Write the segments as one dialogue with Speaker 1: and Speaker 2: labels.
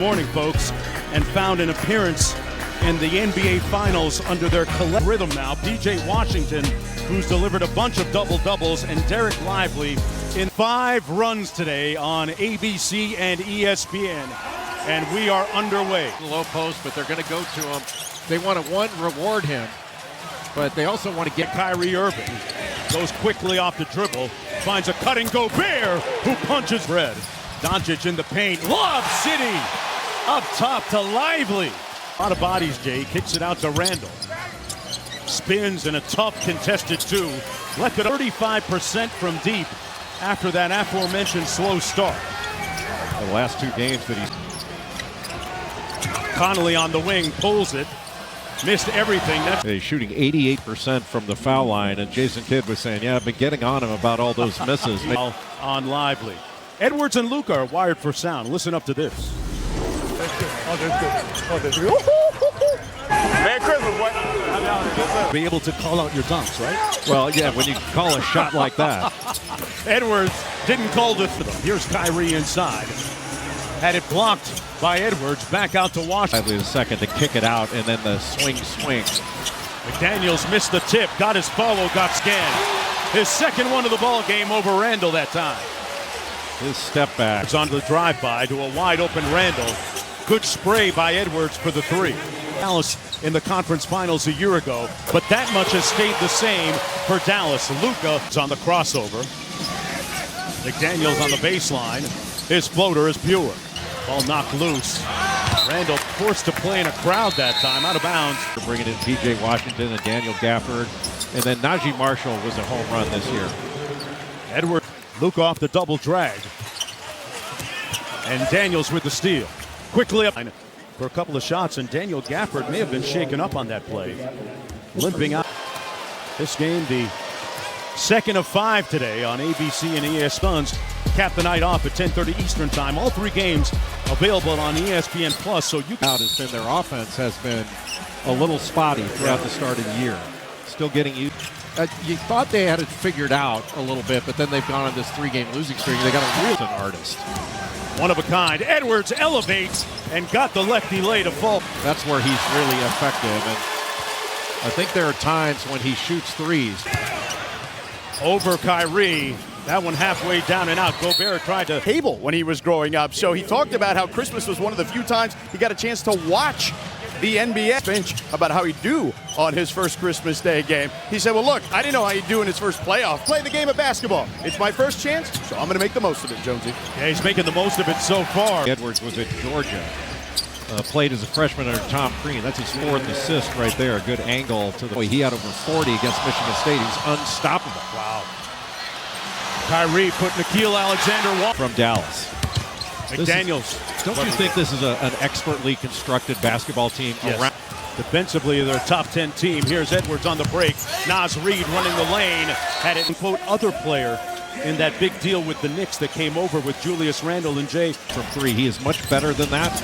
Speaker 1: Morning, folks, and found an appearance in the NBA Finals under their collective rhythm now. PJ Washington, who's delivered a bunch of double-doubles, and Derek Lively in 5 runs today on ABC and ESPN. And we are underway.
Speaker 2: Low post, but they're going to go to him. They want to, reward him, but they also want to get
Speaker 1: Kyrie Irving. Goes quickly off the dribble, finds a cutting Gobert, who punches Red. Doncic in the paint, Lob City! Up top to Lively. A lot of bodies, Jay. Kicks it out to Randall. Spins in a tough contested 2. Left it 35% from deep after that aforementioned slow start.
Speaker 2: the last 2 games that he's...
Speaker 1: Connolly on the wing, pulls it. Missed everything.
Speaker 2: He's shooting 88% from the foul line, and Jason Kidd was saying, yeah, I've been getting on him about all those misses.
Speaker 1: On Lively. Edwards and Luka are wired for sound. Listen up to this.
Speaker 3: Merry Christmas, boy.
Speaker 1: Be able to call out your dunks, right?
Speaker 2: Well, yeah, when you call a shot like that.
Speaker 1: Edwards didn't call this for them. Here's Kyrie inside. Had it blocked by Edwards. Back out to Washington.
Speaker 2: The second to kick it out, and then the swing.
Speaker 1: McDaniels missed the tip. Got his follow, got scanned. His second one of the ball game over Randall that time.
Speaker 2: His step back.
Speaker 1: It's on the drive-by to a wide-open Randall. Good spray by Edwards for the 3. Dallas in the conference finals a year ago, but that much has stayed the same for Dallas. Luka is on the crossover. McDaniels on the baseline. His floater is pure. Ball knocked loose. Randall forced to play in a crowd that time, out of bounds.
Speaker 2: They're bringing in PJ Washington and Daniel Gafford, and then Najee Marshall was a home run this year.
Speaker 1: Edwards, Luka off the double drag. And Daniels with the steal. Quickly up for a couple of shots, and Daniel Gafford may have been shaken up on that play. Limping out. This game, the second of 5 today on ABC and ESPN. Cap the night off at 10:30 Eastern time. All 3 games available on ESPN Plus. So you
Speaker 2: out has been their offense has been a little spotty throughout the start of the year. Still getting used. You thought they had it figured out a little bit, but then they've gone on this 3-game losing streak. They got a real artist.
Speaker 1: One of a kind. Edwards elevates and got the lefty lay to fall.
Speaker 2: That's where he's really effective, and I think there are times when he shoots threes.
Speaker 1: Over Kyrie. That one halfway down and out. Gobert tried to
Speaker 3: Table when he was growing up. So he talked about how Christmas was one of the few times he got a chance to watch the NBA bench about how he'd do on his first Christmas Day game. He said, well, look, I didn't know how he'd do in his first playoff. Play the game of basketball. It's my first chance, so I'm going to make the most of it, Jonesy.
Speaker 1: Yeah, he's making the most of it so far.
Speaker 2: Edwards was at Georgia. Played as a freshman under Tom Crean. That's his 4th assist right there. A good angle to the way he had over 40 against Michigan State. He's unstoppable.
Speaker 1: Wow. Kyrie put Nickeil Alexander
Speaker 2: from Dallas.
Speaker 1: McDaniels.
Speaker 2: Don't you think this is an expertly constructed basketball team?
Speaker 1: Yes. Defensively, they're a top 10 team. Here's Edwards on the break. Naz Reid running the lane. Had it, quote, other player in that big deal with the Knicks that came over with Julius Randle and Jay.
Speaker 2: From 3, he is much better than that.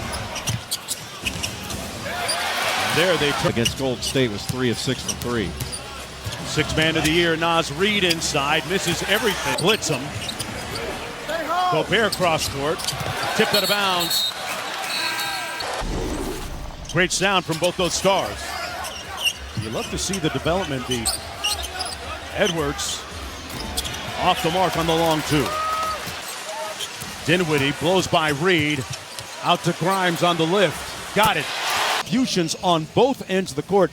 Speaker 1: There they took.
Speaker 2: Against Golden State was 3 of 6 from 3.
Speaker 1: 6th man of the year, Naz Reid inside, misses everything. Blitz him. Gobert cross court, tipped out of bounds. Great sound from both those stars. You love to see the development. The Edwards off the mark on the long 2. Dinwiddie blows by Reid, out to Grimes on the lift. Got it. Fusions on both ends of the court.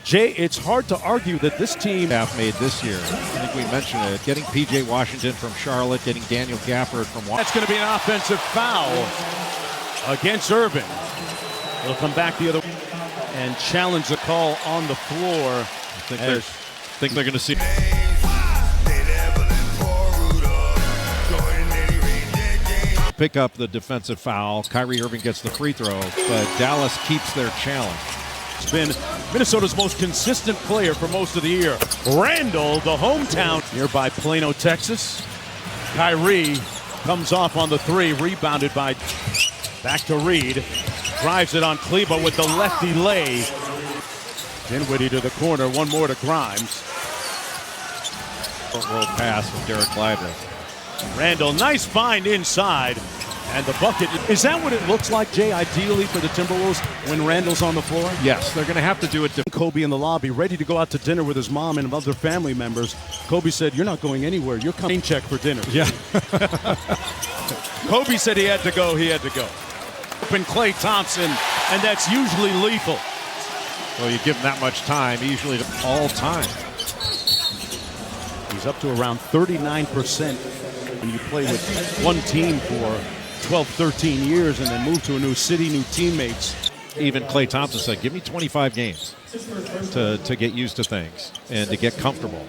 Speaker 1: Jay, it's hard to argue that this team
Speaker 2: made this year. I think we mentioned it. Getting PJ Washington from Charlotte, getting Daniel Gafford from Washington.
Speaker 1: That's going to be an offensive foul against Irving. He'll come back the other way and challenge the call on the floor.
Speaker 2: I think they're going to see. Pick up the defensive foul. Kyrie Irving gets the free throw, but Dallas keeps their challenge.
Speaker 1: It's been Minnesota's most consistent player for most of the year. Randall, the hometown, nearby Plano, Texas. Kyrie comes off on the 3, rebounded by back to Reid. Drives it on Kleba with the lefty lay. Dinwiddie to the corner, one more to Grimes.
Speaker 2: Roll pass from Derek Lively.
Speaker 1: Randall, nice find inside. And the bucket. Is that what it looks like, Jay, ideally for the Timberwolves when Randall's on the floor?
Speaker 2: Yes, they're going to have to do it.
Speaker 1: Kobe in the lobby, ready to go out to dinner with his mom and other family members. Kobe said, "You're not going anywhere. You're coming check for dinner."
Speaker 2: Yeah.
Speaker 1: Kobe said he had to go. He had to go. Open Klay Thompson, and that's usually lethal.
Speaker 2: Well, you give him that much time, usually all time.
Speaker 1: He's up to around 39% when you play with one team for 12, 13 years and then move to a new city, new teammates.
Speaker 2: Even Klay Thompson said, give me 25 games to get used to things and to get comfortable.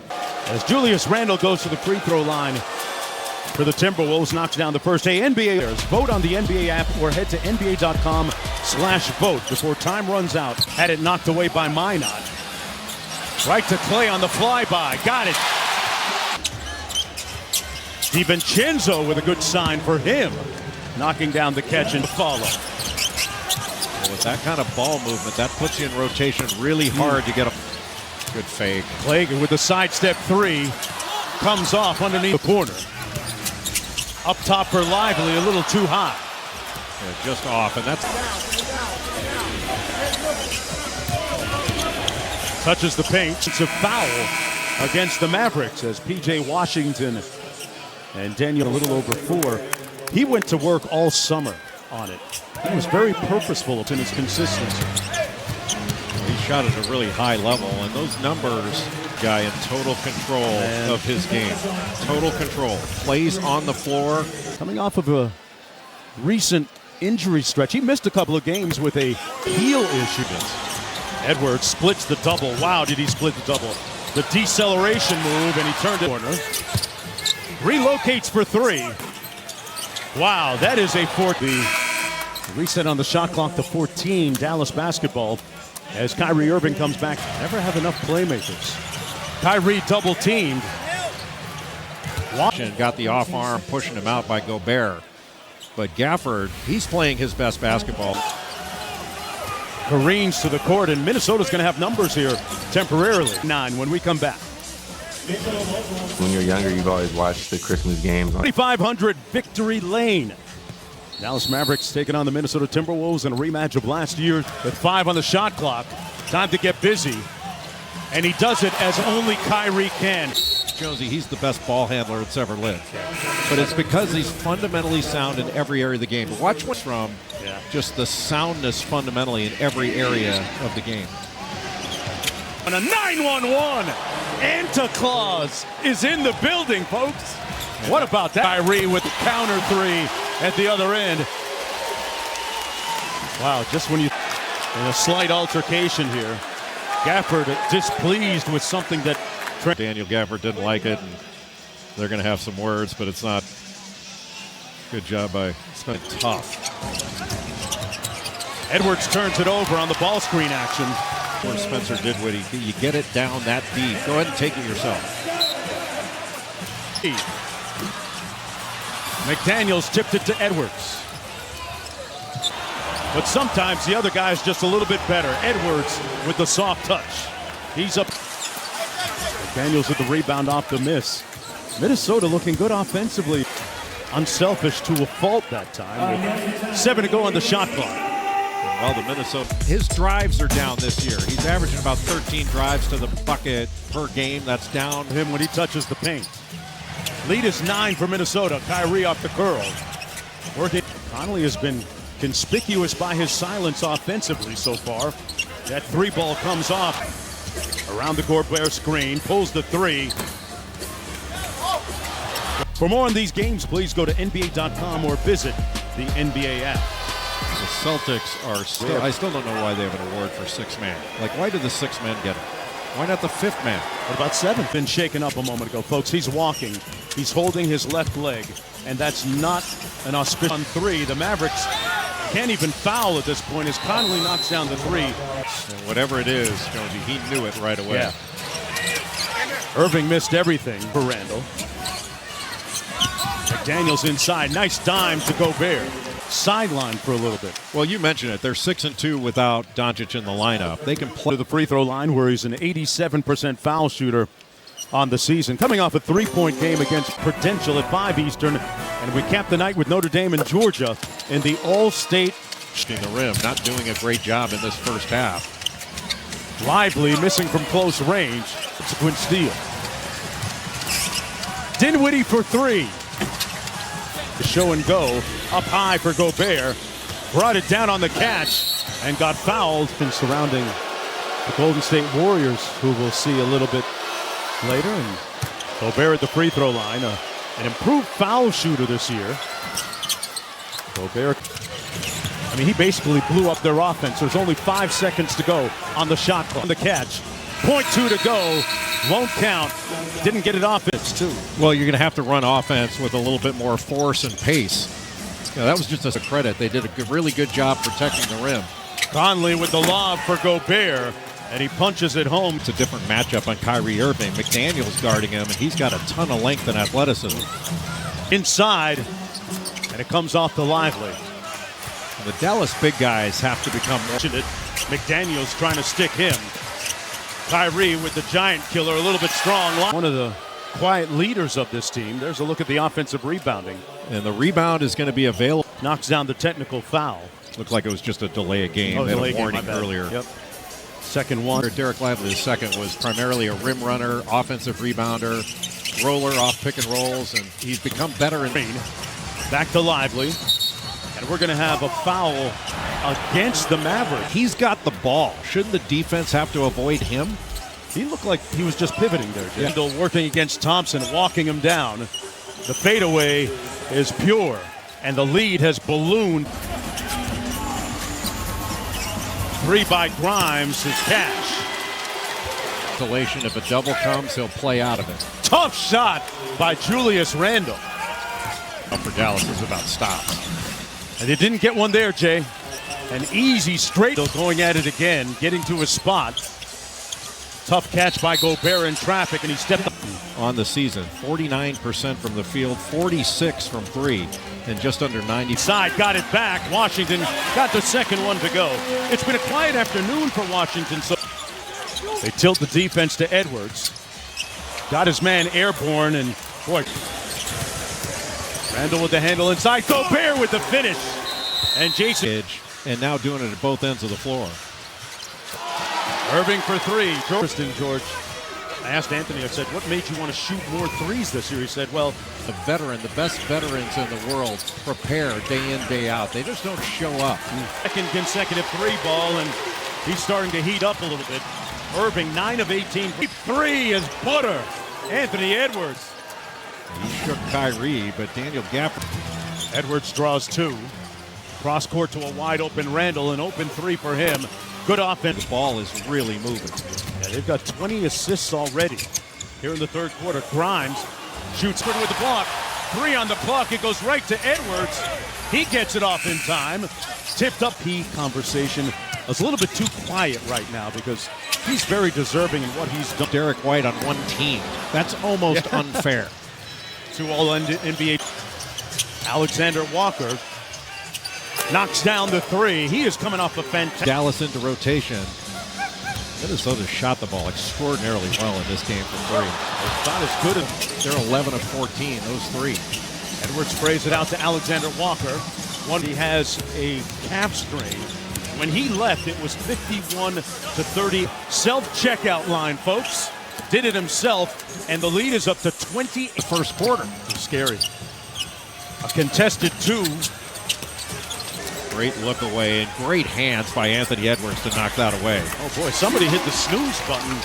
Speaker 1: As Julius Randle goes to the free throw line for the Timberwolves, knocks down the first. Hey, NBA players, vote on the NBA app or head to NBA.com/vote before time runs out. Had it knocked away by Minot. Right to Klay on the flyby. Got it. DiVincenzo with a good sign for him. Knocking down the catch and follow.
Speaker 2: With that kind of ball movement, that puts you in rotation really hard to get a good fake.
Speaker 1: Klay with the sidestep three. Comes off underneath the corner. Up top for Lively, a little too high.
Speaker 2: Yeah, just off, and that's...
Speaker 1: Touches the paint. It's a foul against the Mavericks as P.J. Washington and Daniel a little over 4. He went to work all summer on it. He was very purposeful in his consistency.
Speaker 2: He shot at a really high level, and those numbers, guy in total control of his game. Total control. Plays on the floor.
Speaker 1: Coming off of a recent injury stretch. He missed a couple of games with a heel issue. Edwards splits the double. Wow, did he split the double? The deceleration move, and he turned it corner. Relocates for 3. Wow, that is a 40. Reset on the shot clock to 14. Dallas basketball as Kyrie Irving comes back. Never have enough playmakers. Kyrie double teamed.
Speaker 2: Got the off arm pushing him out by Gobert. But Gafford, he's playing his best basketball.
Speaker 1: Careens to the court, and Minnesota's going to have numbers here temporarily. 9 when we come back.
Speaker 4: When you're younger, you've always watched the Christmas games.
Speaker 1: 2,500 Victory Lane. Dallas Mavericks taking on the Minnesota Timberwolves in a rematch of last year with 5 on the shot clock. Time to get busy. And he does it as only Kyrie can.
Speaker 2: Jonesy, he's the best ball handler that's ever lived. But it's because he's fundamentally sound in every area of the game. But watch what's from just the soundness fundamentally in every area of the game.
Speaker 1: On a 9-1-1. Anta Claus is in the building, folks. What about that? Kyrie with the counter 3 at the other end. Wow, just when you, in a slight altercation here, Gafford displeased with something that
Speaker 2: Daniel Gafford didn't like it, and they're going to have some words, but it's not. Good job by Spence.
Speaker 1: Tough. Edwards turns it over on the ball screen action.
Speaker 2: Where Spencer Dinwiddie, you get it down that deep. Go ahead and take it yourself.
Speaker 1: McDaniels tipped it to Edwards. But sometimes the other guy's just a little bit better. Edwards with the soft touch. He's up. McDaniels with the rebound off the miss. Minnesota looking good offensively. Unselfish to a fault that time. With 7 to go on the shot clock.
Speaker 2: Well, the Minnesota, his drives are down this year. He's averaging about 13 drives to the bucket per game. That's down
Speaker 1: him when he touches the paint. Lead is 9 for Minnesota. Kyrie off the curl. Working. Conley has been conspicuous by his silence offensively so far. That 3 ball comes off. Around the Gobert screen. Pulls the 3. For more on these games, please go to NBA.com or visit the NBA app.
Speaker 2: The Celtics are still, I still don't know why they have an award for 6 man. Like, why did the 6 men get it? Why not the 5th man?
Speaker 1: What about 7? Been shaken up a moment ago, folks. He's walking. He's holding his left leg, and that's not an auspicious on 3. The Mavericks can't even foul at this point as Conley knocks down the 3.
Speaker 2: And whatever it is, Jonesy, he knew it right away.
Speaker 1: Yeah. Irving missed everything for Randall. McDaniels inside. Nice dime to Gobert. Sideline for a little bit.
Speaker 2: Well, you mentioned it. They're 6-2 without Doncic in the lineup. They can play
Speaker 1: to the free throw line where he's an 87% foul shooter. on the season. Coming off a 3-point game against Prudential at 5 Eastern, and we capped the night with Notre Dame and Georgia in the All-State.
Speaker 2: The rim, not doing a great job in this first half.
Speaker 1: Lively missing from close range. Subsequent steal. Dinwiddie for 3. The show and go up high for Gobert. Brought it down on the catch and got fouled. And surrounding the Golden State Warriors, who we'll see a little bit later. And Gobert at the free throw line, an improved foul shooter this year. Gobert, I mean, he basically blew up their offense. There's only 5 seconds to go on the shot clock. On the catch, 0.2 to go, won't count. Didn't get it off. It's 2.
Speaker 2: Well, you're going to have to run offense with a little bit more force and pace. You know, that was just as a credit. They did a really good job protecting the rim.
Speaker 1: Conley with the lob for Gobert, and he punches it home.
Speaker 2: It's a different matchup on Kyrie Irving. McDaniel's guarding him, and he's got a ton of length and athleticism.
Speaker 1: Inside, and it comes off the Lively.
Speaker 2: And the Dallas big guys have to become more.
Speaker 1: McDaniel's trying to stick him. Kyrie with the giant killer, a little bit strong. One of the quiet leaders of this team. There's a look at the offensive rebounding.
Speaker 2: And the rebound is going to be available.
Speaker 1: Knocks down the technical foul.
Speaker 2: Looked like it was just a delay of game. They had a warning earlier.
Speaker 1: Yep. Second one.
Speaker 2: Derek Lively, the second, was primarily a rim runner, offensive rebounder, roller off pick and rolls, and he's become better in.
Speaker 1: Back to Lively. And we're going to have a foul against the Mavericks.
Speaker 2: He's got the ball. Shouldn't the defense have to avoid him?
Speaker 1: He looked like he was just pivoting there. Kendall working against Thompson, walking him down. The fadeaway is pure, and the lead has ballooned. 3 by Grimes is cash.
Speaker 2: Isolation. If a double comes, he'll play out of it.
Speaker 1: Tough shot by Julius Randle.
Speaker 2: For Dallas is about stops.
Speaker 1: And they didn't get one there, Jay. An easy straight. Going at it again, getting to his spot. Tough catch by Gobert in traffic, and he stepped up.
Speaker 2: On the season, 49% from the field, 46 from 3, and just under 90.
Speaker 1: Side got it back. Washington got the second one to go. It's been a quiet afternoon for Washington. So they tilt the defense to Edwards. Got his man airborne, and boy, Randall with the handle inside. Gobert with the finish. And Jason.
Speaker 2: And now doing it at both ends of the floor.
Speaker 1: Irving for 3. Interesting, George. I asked Anthony, I said, what made you want to shoot more threes this year? He said, well,
Speaker 2: the veteran, the best veterans in the world prepare day in, day out. They just don't show up.
Speaker 1: Second consecutive 3 ball, and he's starting to heat up a little bit. Irving, 9 of 18. 3 is butter. Anthony Edwards.
Speaker 2: He shook Kyrie, but Daniel Gafford.
Speaker 1: Edwards draws 2. Cross court to a wide open Randall, an open 3 for him. Good offense.
Speaker 2: The ball is really moving.
Speaker 1: Yeah, they've got 20 assists already here in the third quarter. Grimes shoots with the block. 3 on the clock. It goes right to Edwards. He gets it off in time. Tipped up. Conversation is a little bit too quiet right now because he's very deserving in what he's done.
Speaker 2: Derek White on one team. That's almost unfair.
Speaker 1: 2 All-NBA. Alexander Walker knocks down the 3. He is coming off a fantastic.
Speaker 2: Dallas into rotation. Minnesota shot the ball extraordinarily well in this game for 3.
Speaker 1: It's not as good as
Speaker 2: they're 11 of 14, those 3.
Speaker 1: Edwards sprays it out to Alexander Walker. He has a calf strain. When he left, it was 51 to 30. Self-checkout line, folks. Did it himself, and the lead is up to 20.
Speaker 2: First quarter.
Speaker 1: It's scary. A contested 2.
Speaker 2: Great look away and great hands by Anthony Edwards to knock that away.
Speaker 1: Oh boy, somebody hit the snooze button.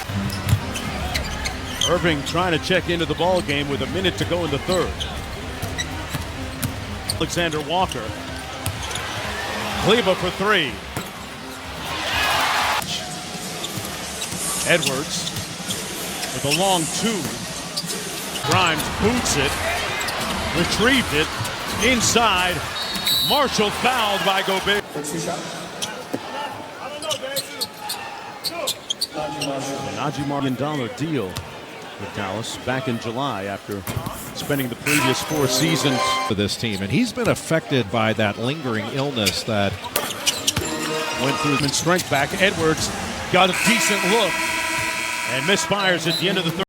Speaker 1: Irving trying to check into the ball game with a minute to go in the third. Alexander Walker. Kleba for 3. Edwards with a long 2. Grimes boots it, retrieved it, inside. Marshall fouled by Gobert. Najee $1 deal with Dallas back in July after spending the previous 4 seasons
Speaker 2: for this team. And he's been affected by that lingering illness that
Speaker 1: went through his strength back. Edwards got a decent look and misfires at the end of the third.